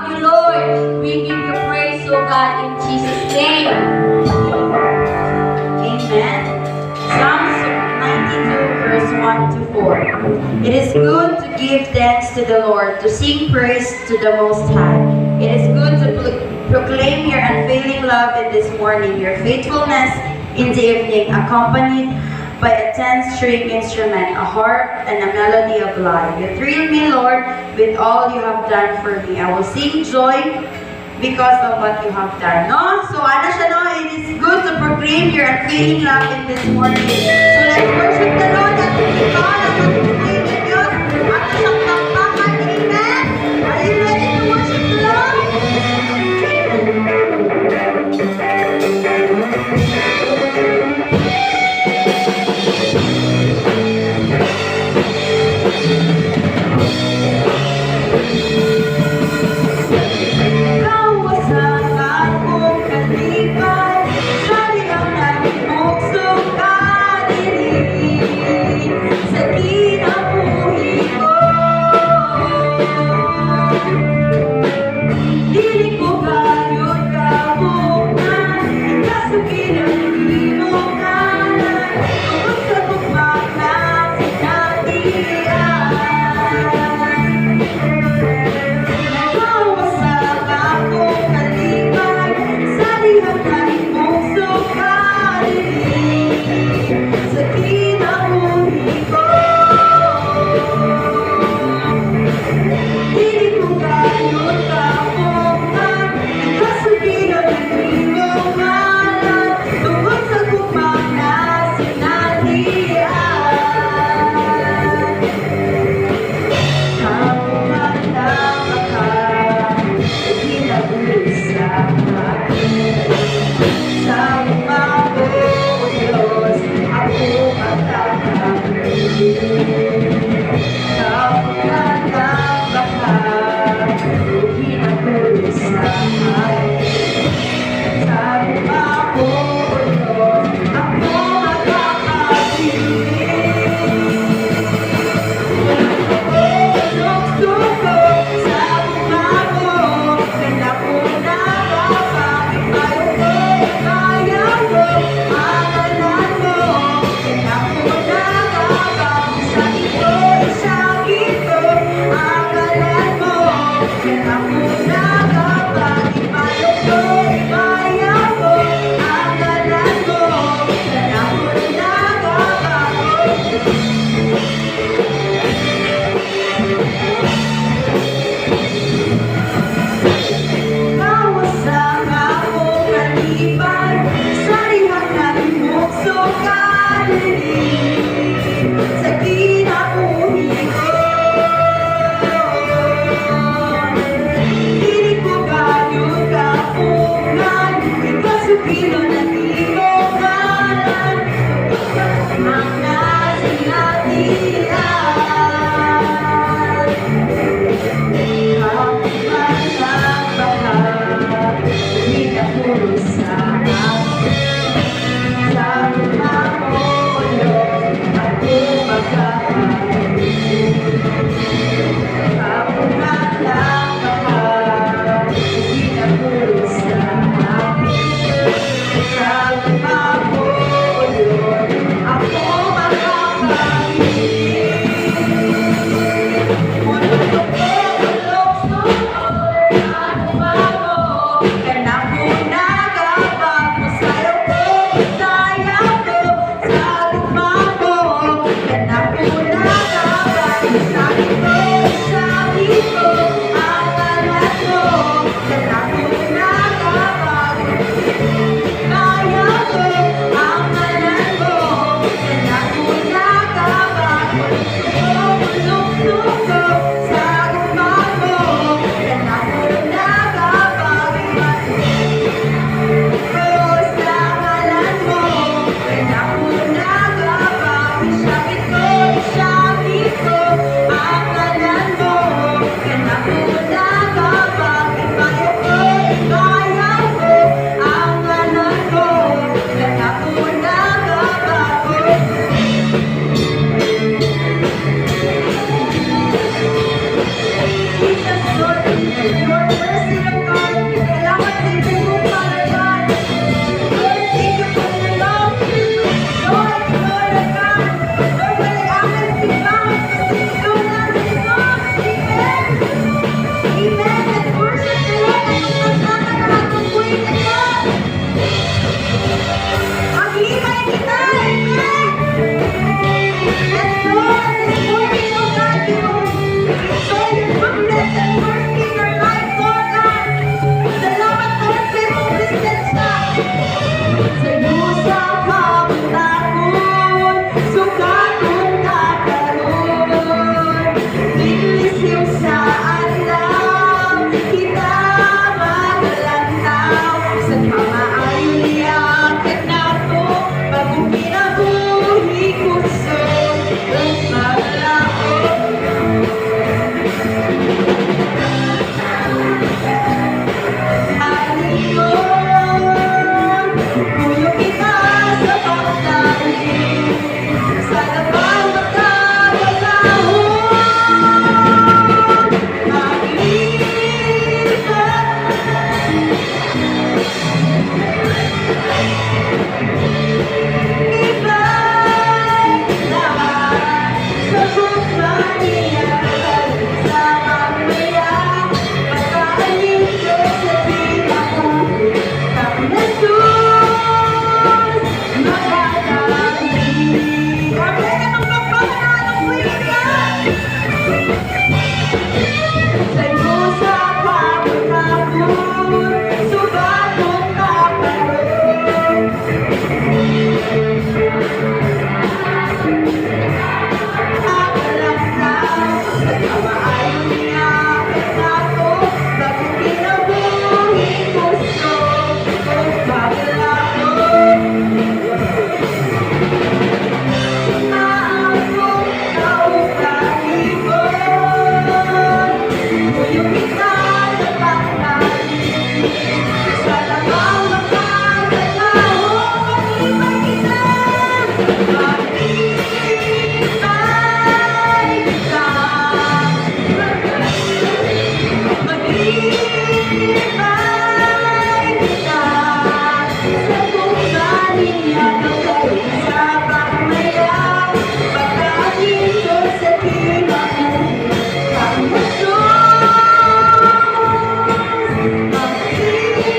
love you, Lord. We give you praise, oh God, in Jesus' name. Amen. Psalms 92 verse 1 to 4. It is good to give thanks to the Lord, to sing praise to the Most High. It is good to proclaim your unfailing love in this morning, your faithfulness in the evening, accompanied by a 10-string instrument, a harp, and a melody of life. You thrill me, Lord, with all you have done for me. I will sing joy because of what you have done. No? So ano siya, no? It is good to proclaim your unfailing love in this morning. So let's worship the Lord at the God at the proclaim the Diyos at isang takpakan. Amen? Are you ready to worship the Lord? Dili ko kayo ka mercy of God. Salamat sa inyong Father God. Lord, thank you for your love. Lord, Lord of God. Lord, walay amin simbahan sa Singkong ng Jesus. Amen. Amen. Let's worship the Lord. Ang magsasama ng atong buhay na God. Maglibay kita. Amen. Yes, Lord, this morning, oh God, you show your goodness and mercy in our life, Lord God. Salamat, Lord, sa iyong presensya. Sa iyo sa kabutangon, sukaton ka karon. Nilisiw sa adlaw, kita magalantaw. Sa kamaayo niya, kagnato, bagong kinabuhi kusog, ang maglaot. Alingon, puyo kita sa pagkain, sa labang magkagalahon. Maglipat, iba'y lahat sa kumaniya, sa mamaya, pagkain ko sa tinapon. Kang Jesus, matatanggi. Amen. Anong pagpapala, anong buhay. Sa iyo sa pagkakabot, subatot ka pa rin. Ang lantaw, sa kamaayo niya, kagnato, bagong kinabuhi gusto, kung paglaot. Maamong kaukalibot, puyo kita sa pagkain, sa lamang magkagalahon. Maglibay kita, maglibay kita, maglibay kita, sa tunggaling niya kagaling sa pagmaya, pagkain ko sa tinapon. Kang Jesus, maglibay.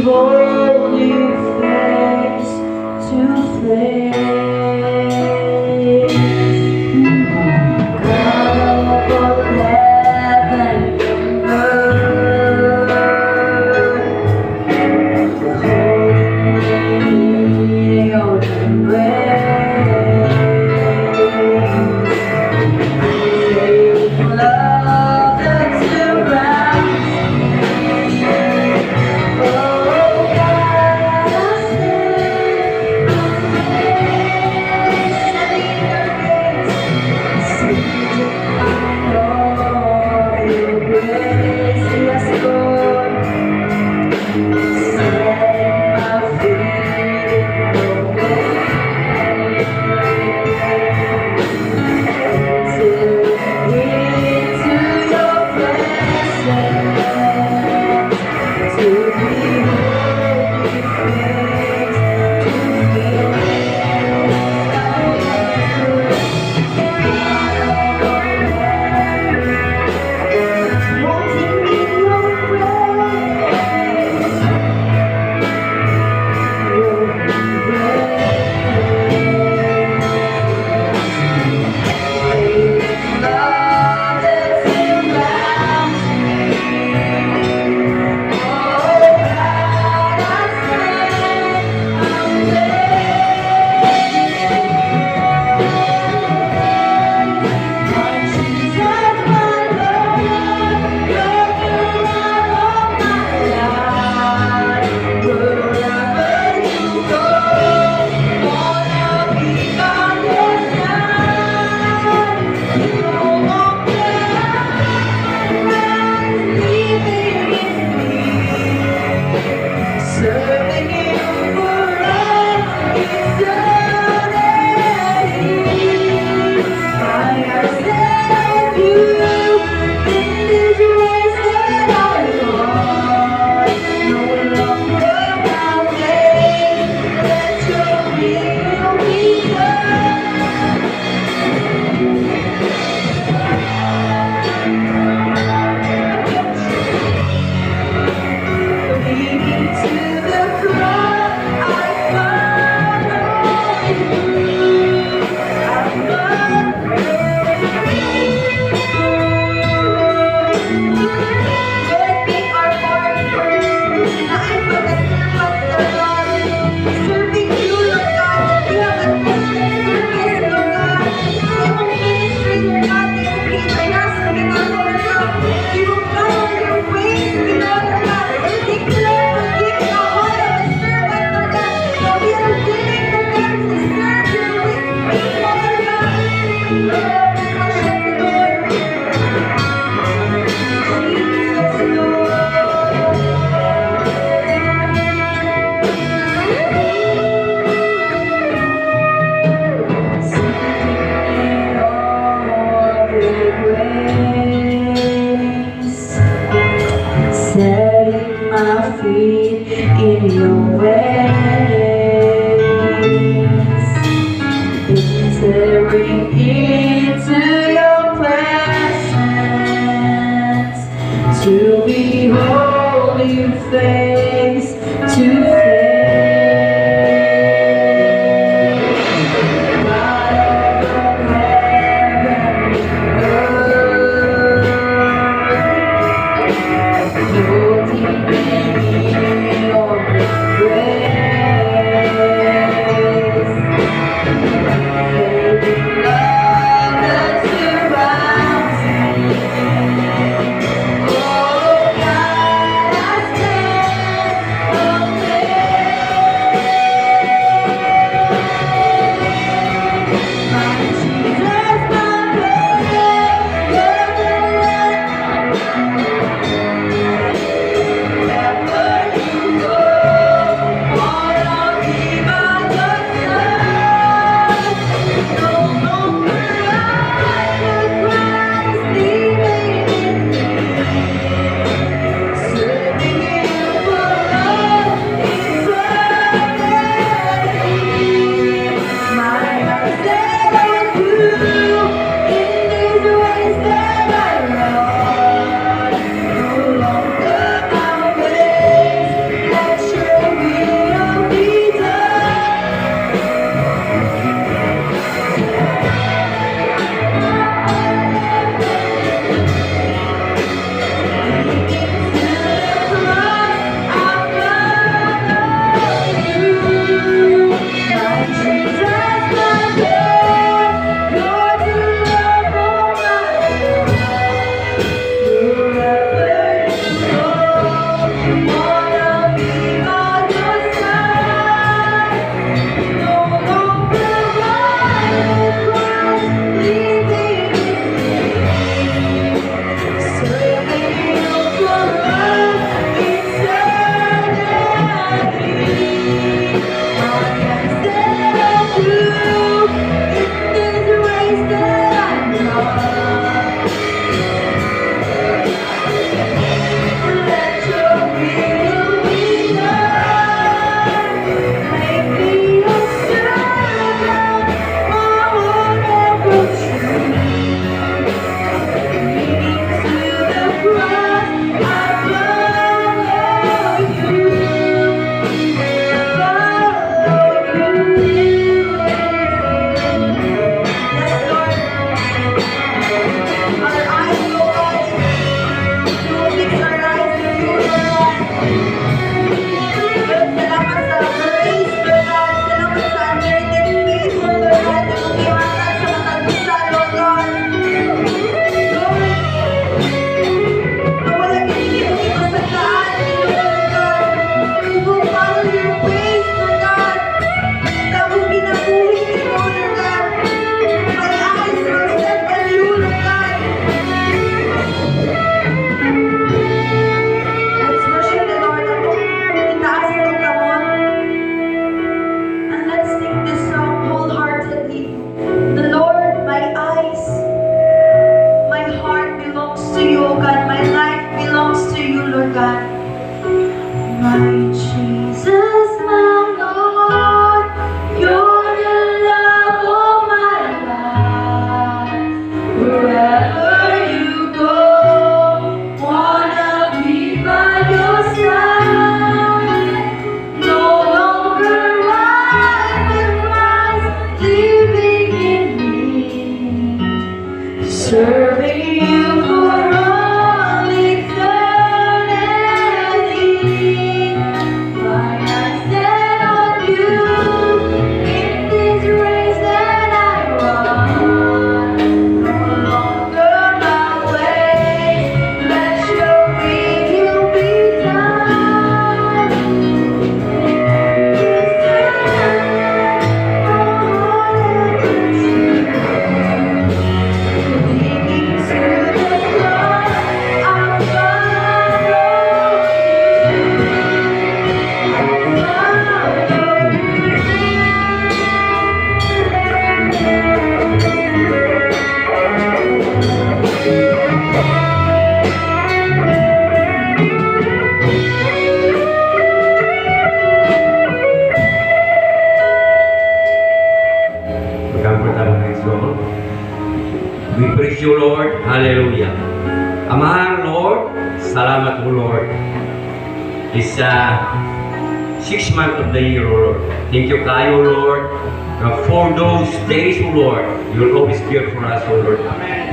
behold you face to face. God of all heaven and earth, holding me in your embrace. Same love that surrounds me. Oh God, I stand amazed at your grace. Seeking all your grace, yes, Lord. Setting my feet in your serving you for all eternity. My eyes set on you, in these ways that I want. No longer my way, let your will be leading to the cross. I follow you. I follow you. Lord, be our partner. Nine for the servant of the Lord. Serving you, Lord God. We have a Christian service, Lord God. Simple ministry, Lord God. They will be the last of the Lord God. We will follow your ways, we know, Lord God. Thank you, Lord, for giving a heart of a servant, Lord God. That we are willing, Lord God, to serve you with people, Lord God. Lord, we worship you, Lord. Jesus, Lord. Seeking all your grace. Setting my feet in your ways, entering into your presence, to behold you face to face. God of heaven and earth, holding me in your embrace. Saving love that surrounds me. Oh God, I stand amazed. My Jesus, my Lord, you're the one that Amahan, Lord, salamat, O Lord. It's 6 months of the year, O Lord. Thank you kayo, Lord. For those days, O Lord, you'll always care for us, O Lord.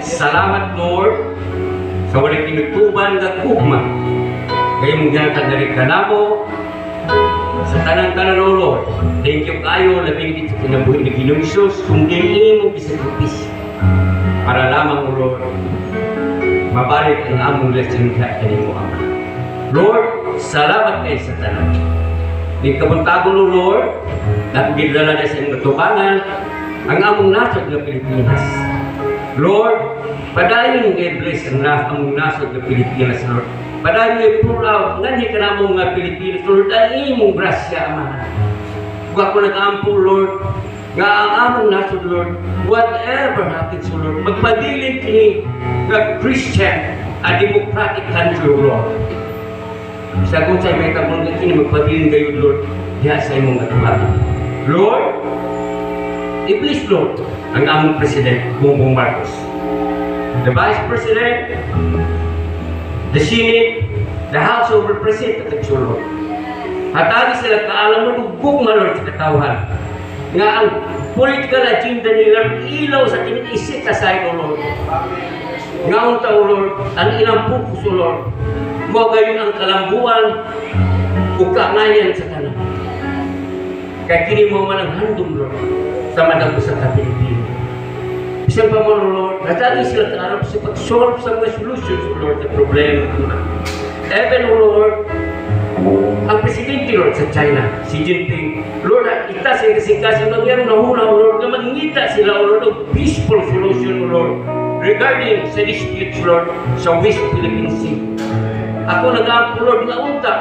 Salamat, Lord, sa walang kinutuban na kugma. Kaya mong ginatag na rin ka na mo, sa tanan-tanan, O Lord. Thank you kayo, labing dito kinabuhi ni Ginoong Isus, kung din mo bisakipis. Para lamang, O Lord, mabalik ang among lesson ka kanimo, Ama. Lord, salamat kayo sa tanan. Di kabuntagon, O Lord, at gidala na sa iyong natubangan ang among nasod na Pilipinas. Lord, padayon i-bless ang among nasod na Pilipinas, Lord. Padayon i-pour out, ngani ka na mong Pilipinas, Lord, ang imong grasya, Ama. Huwag ko nag-ampo, Lord, nga ang among nasod, Lord, whatever happens, O Lord, magpadiling kini nga Christian a democratic country, O Lord. Sa kung sa'yo may tabong na kini magpadiling kayo, Lord, diya sa imong natubangan. Lord, i-bless, Lord, ang among President, Bongbong Marcos. The Vice President, the Senate, the House of Representatives, O Lord. Hatagi sila kaalam mo lugog malor sa katawhan. Nga ang political agenda nila ilaw sa tinisip ka sa O Lord. Nga ang tao, Lord, ang ilang focus, O Lord. Mo gayon ang kalambuan o kaangayan sa tanan. Kaya kini mo man ang handong, Lord, sa madagos sa Pilipino. Isang pa mo, Lord, natagi sila kaarap sa pag-solve sa mga solutions, O Lord, na problema. Even, O Lord, ang Presidente, Lord, sa China, Xi Jinping, Lord, ita sa kasing-kasing nangyari na hula, O Lord, na mangingita sila, O Lord, ng peaceful solution, O Lord, regarding sa disputes, Lord, sa West Philippine Sea. Ako nag-aampo, Lord, nga unta.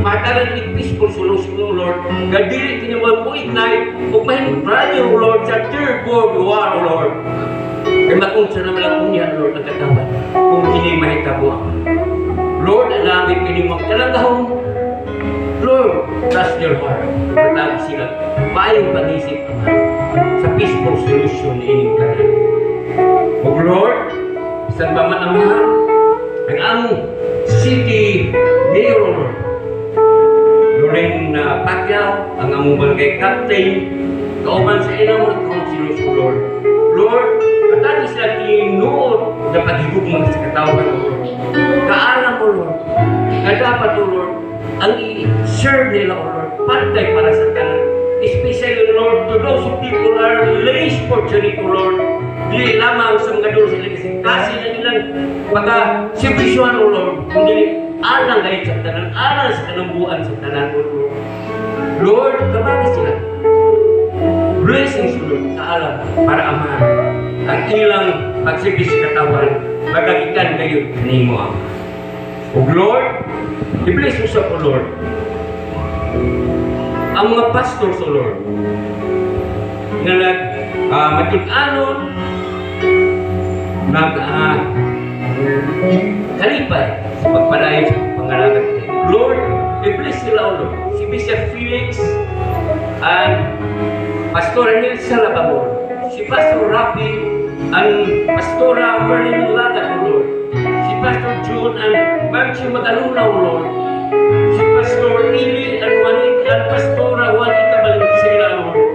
Matagal ni peaceful solution, O Lord. Gadili kiniwag mo ignite. Huwag mahimbranya, O Lord, sa Third World War, O Lord. Kaya makunsa naman lang kung yan, Lord, nagkatapat. Kung hindi mahitabo. Lord, alamin ka ni magtalagahong. Lord, trust your heart. Paglago sila. Mayong pag-isip sa peaceful solution ining tanan. O Lord, isang ba man ang mahal, ang among City Mayor, Lord, Lorraine Pacquiao, ang among barangay captain, kauban sa ilang mga councilors, O Lord. Lord, katali sila tinuod na paghigugman sa katawan, O Lord. Kaalam, O Lord, na dapat, O Lord, ang i-serve nila, O Lord, pantay para sa kanan. Especially, Lord, to those people who are less fortunate, O Lord, dili lamang sa mga doon sila kasi na nilang pagka-sibisyon, O Lord, kundi alang gayit sa tanan, alang sa kanambuan sa tanan, O Lord. Lord, kabagi sila. Blessings, O Lord, kaalam para amahan ang ilang pagsibis sa katawan, magagikan kayo kanimo, Ama. O Lord, i-bless mo sa O Lord ang mga pastors, O Lord, na nag-matug-anon, kalipay sa pagpalayo sa pangalagat. Lord, i-bless sila, O Lord. Si Bishop Felix and Pastora Nilsa Labamor, si Pastor Rafi and Pastora Merlin Lagat, O Lord. Si Pastor June and Marchi Magaluna, O Lord. Si Pastor Ili and Pastora Juanita Valenzuela, O Lord.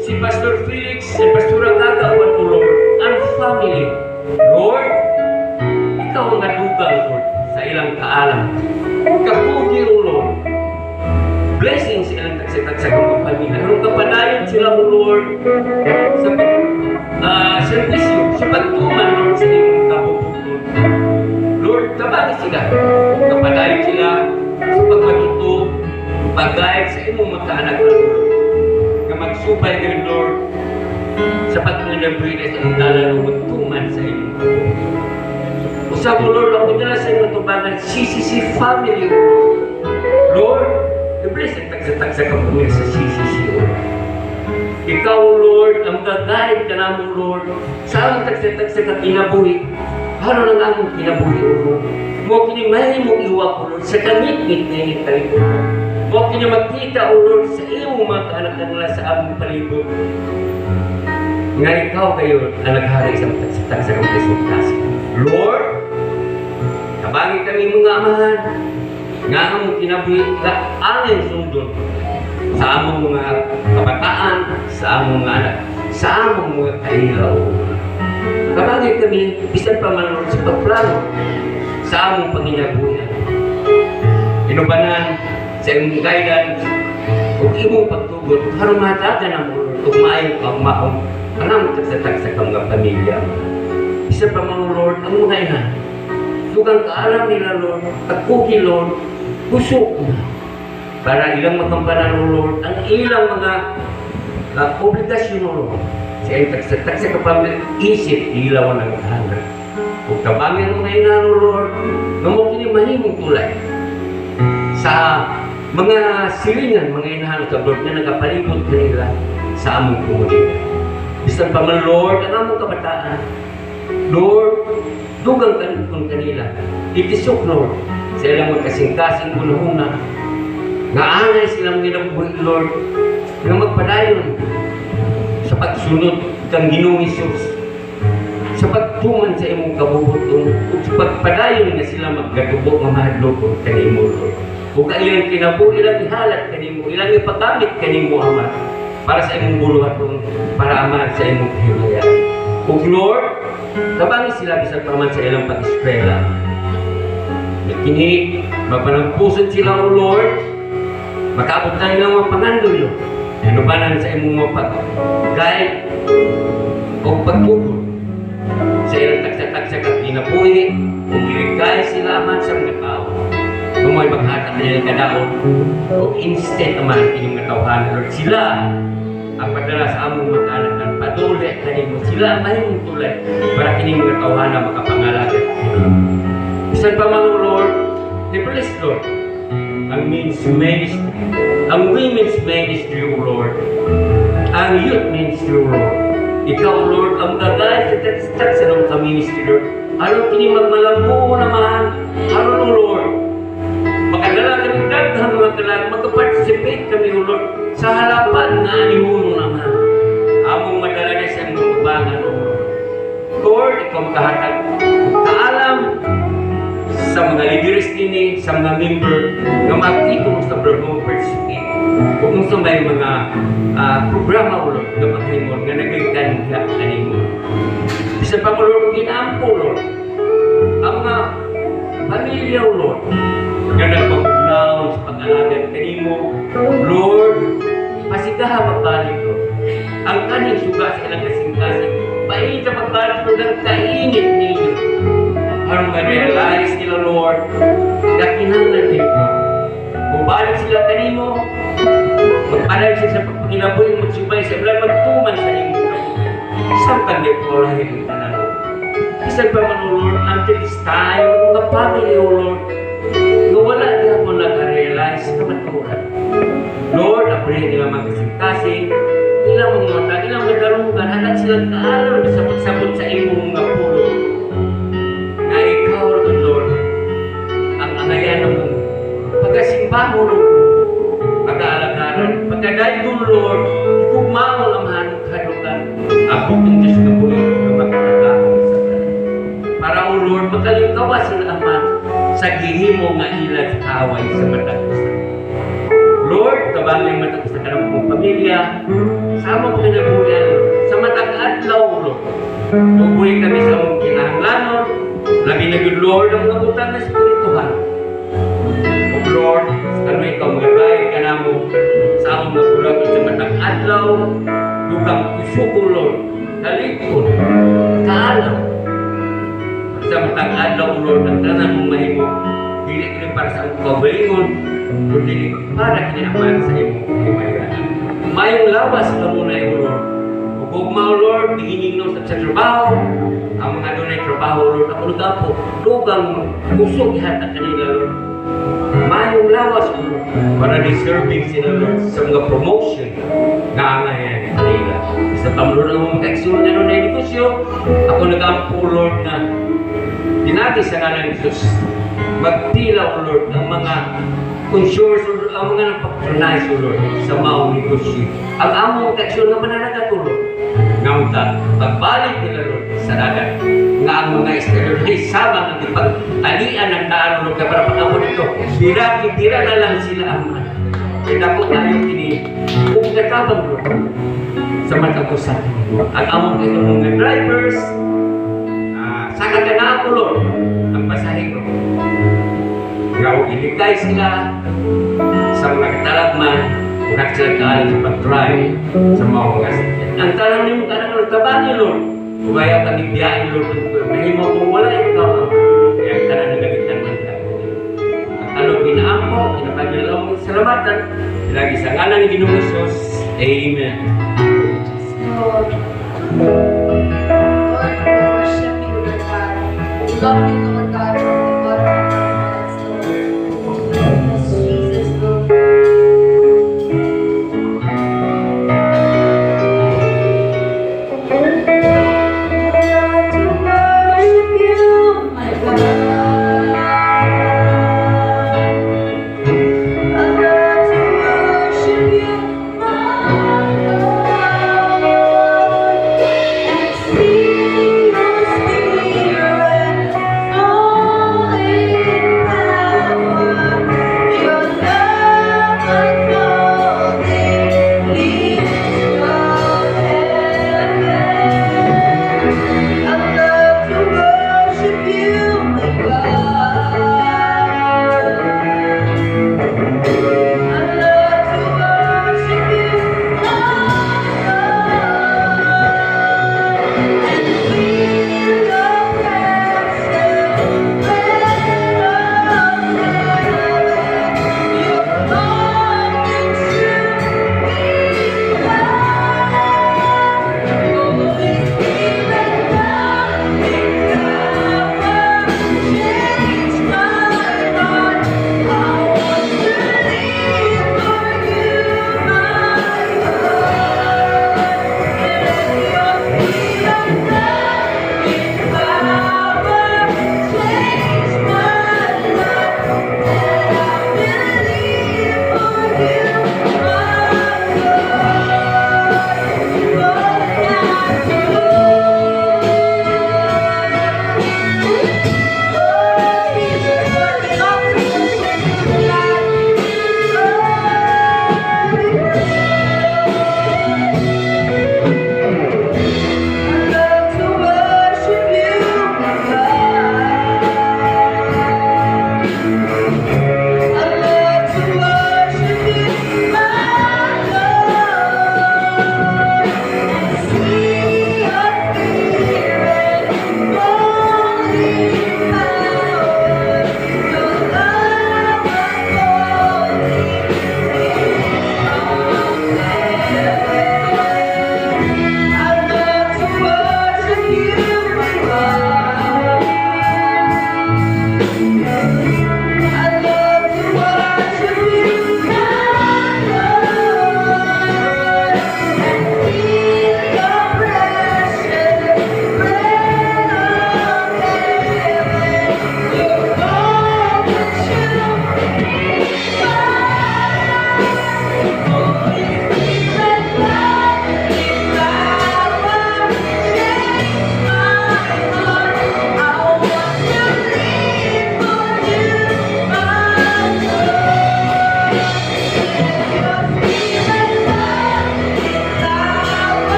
Si Pastor Felix and Pastora Gagawan, O Lord, and family. Lord, ikaw ang nadugang, Lord, sa ilang kaalam. Kapugi, O Lord. Blessings sa ilang tagsitag sa kong pamilya. Anong kapanayon sila, O Lord, sa servisyo, sa pagtuman, Lord, sa ilang kapugi. Lord, kabagi sila. Kapanayon sila sa pagmatuto, pag-guide sa imong magkaanak, Lord. Na magsubay kayo, Lord, sa pagmanabuhin sa ang dalan ng magtuman sa inyong kapugi. Usap mo, Lord, ako nila sa inyong tubangan, CCC family, Lord, i-bless ang tagsa-tagsa kang pumila sa CCC, Lord. Ikaw, Lord, ang gagayad ka namin, Lord, sa ang tagsa-tagsa kang kinabuhi. Ano lang ang kinabuhi, Lord? Mo kinimahin mo iwak, Lord, sa kangit-ngit na inyong palibot. Mo kinimakita, Lord, sa iyong mga kaanak na nila sa aming palibot. Nga ikaw kayo ang naghari sa tagsa-tagsa kang resultas. Lord, Tabangi kami mga amahan, nga ang kinabuhi ka angin sundon sa among mga kabataan, sa among mga anak, sa among mga kailaw. Tabangi kami, bisan pa man sa pagplano, sa among panginabuhi. Inubanan sa imong guidance, kung imong pagtugot, harong matagan ang Lord, kung maayong pagmaong, kanang tagsatag sa mga pamilya. Isa pa mga Lord, ang mga ina, dugang kaalam nila Lord, at kuki Lord, kusok na. Para ilang makampanan Lord, ang ilang mga obligasyon Lord, sa iyong tagsatag sa kapamilya, isip, ilaw ng hanap. Kung tabangin ang mga ina Lord, namukin yung mahimong tulay sa mga silingan, mga inahan sa Lord na nagapalibot kanila sa among komunidad. Bisan pa man Lord, ang among kabataan, Lord, dugang kanila, itisok Lord, sa ilang magkasing-kasing unahuna, nga anay silang ginabuhi Lord, nga magpadayon sa pagsunod kang Ginoong Hesus, sa pagtuman sa imong kabubuton, ug sa pagpadayon nga sila maggatubok nga mahadlokon kanimo Lord. Kung ilang kinabuhi, ilang ihalat kanimo, ilang ipagamit kanimo Ama, para sa imong buluhaton, para Ama sa imong himaya. Ug Lord, tabangi sila bisan pa man sa ilang pag-eskwela. Kini mapanagpuson sila o Lord, makaabot na ilang mga pangandoy Lord. Inubanan sa imong mga pag-guide o pagtugod sa ilang tagsa-tagsa ka kinabuhi, kung iligay sila man sa mga tao. Kung may maghatag na nilang kadaon, o instead naman inyong natawhan Lord, sila ang padala sa among mga anak ng paduli kanimo, sila ang mahimong tulay para kining mga tawhana makapangalaga. Bisan pa mga Lord, i-bless Lord ang men's ministry, ang women's ministry o Lord, ang youth ministry o Lord. Ikaw Lord ang gagay sa tagstak sa nung ka-ministry Lord. Ano kini magmalambo naman, ano Lord, makadala kami daghang mga kalag, magka-participate kami o Lord sa halapan na anihuno naman. Among madala na sa mga ubangan o Lord, ikaw makahatag kaalam sa mga leaders din sa mga member na mag-ikong sa program participate. Kung sa may mga programa o Lord na pag-imon na nagagkan ka kanimo. Isa pa mo Lord, ginampo Lord, ang mga pamilya o Lord na nagpagpagnaon sa pag-alagan kanimo. Lord, pasigaha magbalik Lord. Ang kaning suga sa ilang kasing-kasing, painit sa pagbalik Lord ang kainit ninyo. Parang ma-realize nila Lord, na kinahanglan nito. Kung balik sila kanimo, magpalag sila sa pagpanginabuhi, magsubay sa ilang magtuman sa inyo. Isang kandi po lang yung tanan. Isang pa man Lord, until this time, mga family o Lord, na wala niya mo nag-realize na maturan. Lord, apre nila magkasing-kasing, ilang mga mata, ilang madarungan, hanap silang kaalam sa pagsabot sa imong mga pulo. Na ikaw, Lord, ang angayan ng pagkasimba mo, Lord, pag-aalagaran, pagkadayon, Lord, ikumaon ang hanong kanukan, ako ng Diyos na buhay na makatagahon sa kanya. Para, O Lord, makalingkawa sila aman sa gihimo nga ilag away sa matagos. Lord, tabang yung matagos na kanang mong pamilya, sa among kinabuyan, sa matag-adlaw, Lord. Tubuhin kami sa among kinahanglanon, labi na yun, Lord, ang nabutan na spirituhan. O Lord, sa kanong ikaw magagay ka na mo sa among nagulag sa matag-adlaw, dugang isuko, Lord, nalikod, kaalam. Sa matag-adlaw, Lord, ang tanan mong mahimo, dili rin para sa among kabalingon, o dili para kinaman sa imong himayan. Mayong lawas ka muna yung Lord. Ug mao Lord, beginning no sa trabaho, ang mga dunay trabaho Lord, ako nagapo, dugang kusog ihatag kanila Lord. Mayong lawas Lord, para deserving sila Lord sa mga promotion na angayan kanila. Sa tamlor ang mga kaigsunan na dunay negosyo, ako nagampo Lord na dinati sa ngalan ni Jesus. Magtila Lord ang mga consumers Lord, ang mga nagpatronize Lord sa maong negosyo. Ang among kaigsunan na mananagatulo. Ngaunta, pagbalik nila Lord sa dagat, nga ang mga isda Lord ay sabang ang ipag-alian ng daan Lord, kaya para pag-amon ito, dira na lang sila ang kaya po tayo kini, kung katabang Lord, sa matapusan. Ang among ito mga drivers, sa kaganaan ko Lord, ang pasahero. Nga o iligay sila sa mga katalagman, kung sila kaalam sa pag-drive sa mga sakyan. Ang tanong niyo ka na tabangin Lord, kung kaya panigdiyain Lord, mahimo kung wala ikaw, kaya ang tanong nagagitan man tayo. Ang tanong ginaampo, pinapagilawang salamatan, lagi sa ngalan ni Ginoong Hesus. Amen. Lord, we worship you, Lord God. We love you, Lord God, from the bottom of our hearts, Lord. Yes, Jesus, Lord. To worship you, my God. I've got to worship you, my God, and see your spirit.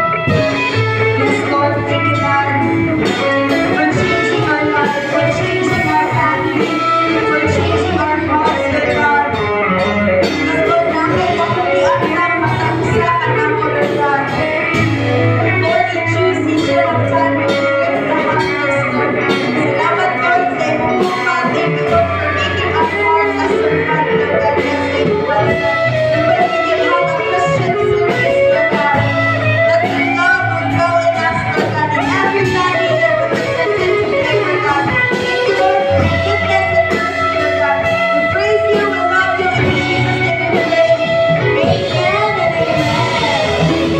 Yes, Lord, thank you, God, for changing our life, for changing our family, for changing our hearts, Lord God. Yes, Lord, namin mapulian lang matag-usapan ng Lord God. Lord, we choose each and every time we praise the harvest, Lord. Salamat, Lord, sa iyong bukal. Thank you, Lord, for making our hearts a servant, Lord God. Yes, thank you, Lord. When we did have a Christian service, Lord God, that the love will go in us, Lord God, and everybody that represented today, Lord God. Thank you, Lord, for your goodness and mercy, Lord God. We praise you, we love you, in Jesus' name we pray. Amen and amen.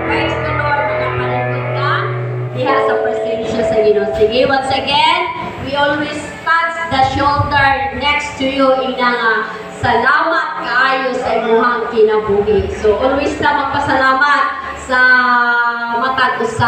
Praise the Lord, mga palingkutan. Diha sa presensya sa Ginoo. Sige, once again, we always touch the shoulder next to you. Ina nga, salamat kaayo sa imuhang kinabuhi. So, always ta magpasalamat sa matag usa